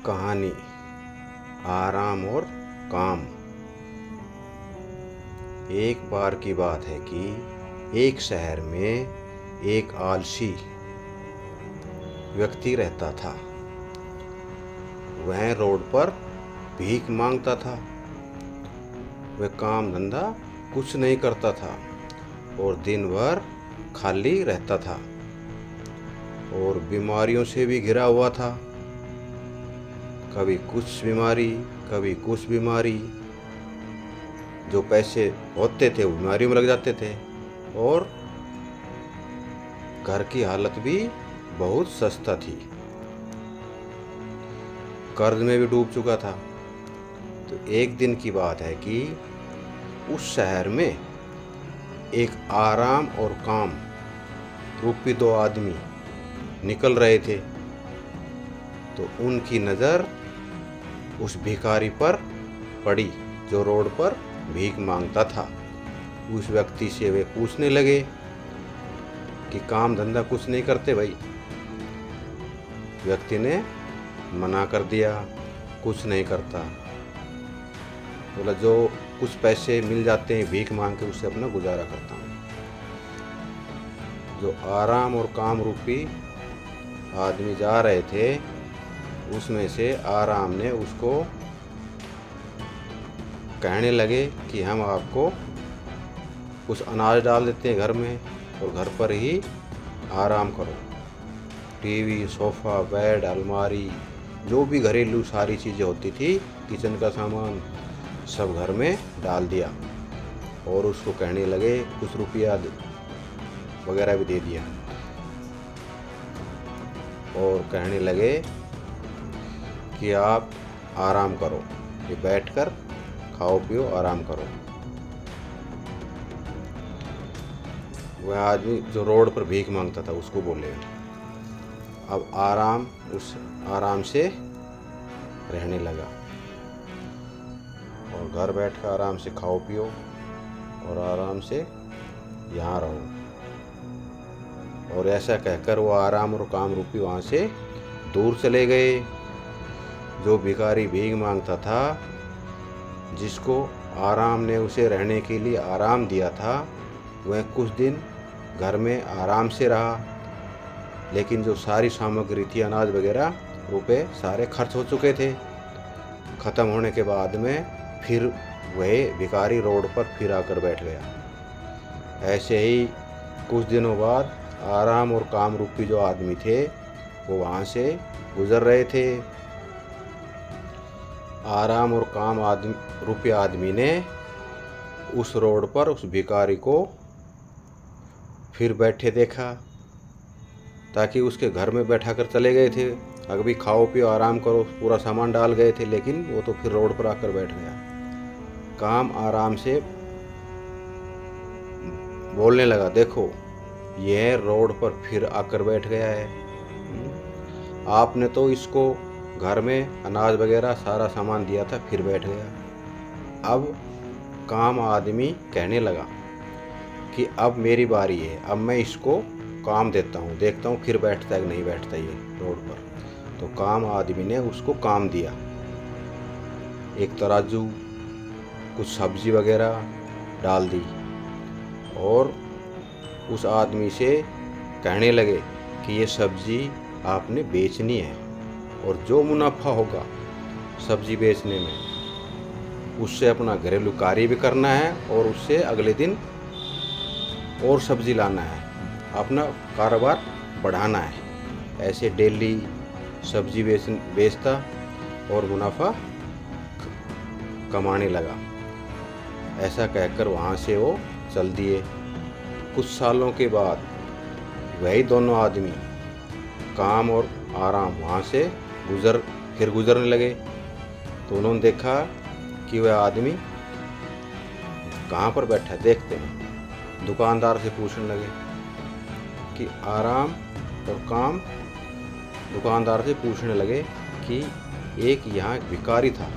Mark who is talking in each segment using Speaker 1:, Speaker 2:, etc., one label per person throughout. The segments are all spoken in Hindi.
Speaker 1: कहानी आराम और काम। एक बार की बात है कि एक शहर में एक आलसी व्यक्ति रहता था। वह रोड पर भीख मांगता था। वह काम धंधा कुछ नहीं करता था और दिन भर खाली रहता था और बीमारियों से भी घिरा हुआ था। कभी कुछ बीमारी, कभी कुछ बीमारी। जो पैसे होते थे वो बीमारियों में लग जाते थे और घर की हालत भी बहुत सस्ता थी। कर्ज में भी डूब चुका था। तो एक दिन की बात है कि उस शहर में एक आराम और काम रूपी दो आदमी निकल रहे थे। तो उनकी नज़र उस भिखारी पर पड़ी जो रोड पर भीख मांगता था। उस व्यक्ति से वे पूछने लगे कि काम धंधा कुछ नहीं करते भाई। व्यक्ति ने मना कर दिया, कुछ नहीं करता। बोला जो कुछ पैसे मिल जाते हैं भीख मांग के उससे अपना गुजारा करता हूँ। जो आराम और काम रूपी आदमी जा रहे थे उसमें से आराम ने उसको कहने लगे कि हम आपको कुछ अनाज डाल देते हैं घर में और घर पर ही आराम करो। टीवी, सोफ़ा, बेड, अलमारी, जो भी घरेलू सारी चीज़ें होती थी, किचन का सामान सब घर में डाल दिया और उसको कहने लगे कुछ रुपया वगैरह भी दे दिया और कहने लगे कि आप आराम करो, ये बैठकर खाओ पियो आराम करो। वह आदमी जो रोड पर भीख मांगता था उसको बोले अब आराम उस आराम से रहने लगा और घर बैठकर आराम से खाओ पियो और आराम से यहाँ रहो। और ऐसा कहकर वो आराम और काम रूपी वहाँ से दूर चले गए। जो भिखारी भीख मांगता था, जिसको आराम ने उसे रहने के लिए आराम दिया था, वह कुछ दिन घर में आराम से रहा। लेकिन जो सारी सामग्री थी, अनाज वगैरह, रुपए सारे खर्च हो चुके थे। ख़त्म होने के बाद में फिर वह भिखारी रोड पर फिर आकर बैठ गया। ऐसे ही कुछ दिनों बाद आराम और काम रूपी जो आदमी थे वो वहाँ से गुजर रहे थे। आराम और काम रूपी आदमी ने उस रोड पर उस भिखारी को फिर बैठे देखा, ताकि उसके घर में बैठा कर चले गए थे। अभी खाओ पियो आराम करो पूरा सामान डाल गए थे, लेकिन वो तो फिर रोड पर आकर बैठ गया। काम आराम से बोलने लगा, देखो यह रोड पर फिर आकर बैठ गया है। आपने तो इसको घर में अनाज वगैरह सारा सामान दिया था, फिर बैठ गया। अब काम आदमी कहने लगा कि अब मेरी बारी है, अब मैं इसको काम देता हूँ, देखता हूँ फिर बैठता है कि नहीं बैठता ये रोड पर। तो काम आदमी ने उसको काम दिया। एक तराजू, कुछ सब्जी वगैरह डाल दी और उस आदमी से कहने लगे कि ये सब्जी आपने बेचनी है और जो मुनाफा होगा सब्जी बेचने में उससे अपना घरेलू कार्य भी करना है और उससे अगले दिन और सब्जी लाना है, अपना कारोबार बढ़ाना है। ऐसे डेली सब्जी बेचता और मुनाफा कमाने लगा। ऐसा कहकर वहाँ से वो चल दिए। कुछ सालों के बाद वही दोनों आदमी काम और आराम वहाँ से गुजरने लगे। तो उन्होंने देखा कि वह आदमी कहाँ पर बैठा है, देखते हैं। दुकानदार से पूछने लगे कि आराम और काम। दुकानदार से पूछने लगे कि एक यहाँ एक भिखारी था,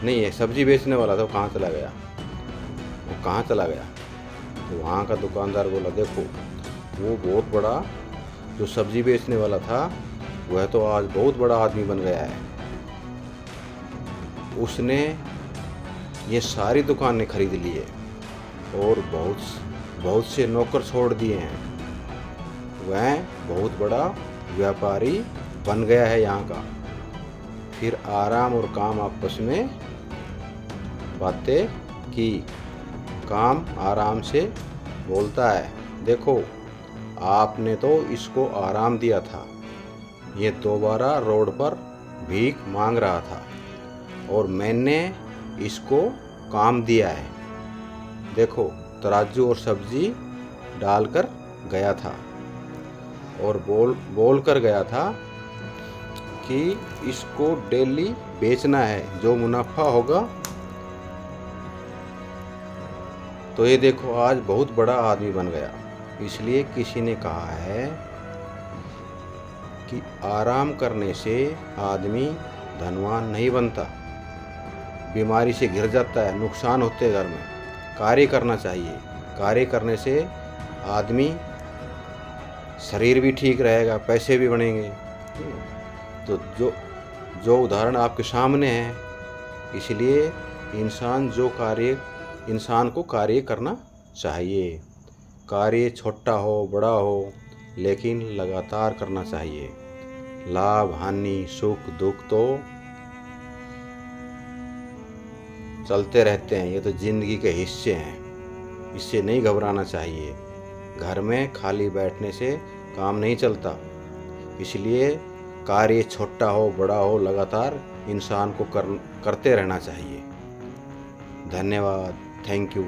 Speaker 1: नहीं है सब्जी बेचने वाला था, वो कहाँ चला गया, वो कहाँ चला गया। तो वहाँ का दुकानदार बोला, देखो वो बहुत बड़ा जो सब्जी बेचने वाला था वह तो आज बहुत बड़ा आदमी बन गया है। उसने ये सारी दुकानें खरीद ली है और बहुत से नौकर छोड़ दिए हैं। वह बहुत बड़ा व्यापारी बन गया है यहाँ का। फिर आराम और काम आपस में बातें की। काम आराम से बोलता है, देखो आपने तो इसको आराम दिया था, ये दोबारा रोड पर भीख मांग रहा था और मैंने इसको काम दिया है। देखो तराजू और सब्जी डालकर गया था और बोल कर गया था कि इसको डेली बेचना है, जो मुनाफा होगा। तो ये देखो आज बहुत बड़ा आदमी बन गया। इसलिए किसी ने कहा है कि आराम करने से आदमी धनवान नहीं बनता, बीमारी से घिर जाता है, नुकसान होते हैं घर में। कार्य करना चाहिए। कार्य करने से आदमी शरीर भी ठीक रहेगा, पैसे भी बढ़ेंगे। तो जो उदाहरण आपके सामने है, इसलिए इंसान को कार्य करना चाहिए। कार्य छोटा हो बड़ा हो, लेकिन लगातार करना चाहिए। लाभ हानि सुख दुख तो चलते रहते हैं, ये तो जिंदगी के हिस्से हैं, इससे नहीं घबराना चाहिए। घर में खाली बैठने से काम नहीं चलता, इसलिए कार्य छोटा हो बड़ा हो लगातार इंसान को करते रहना चाहिए। धन्यवाद। Thank you.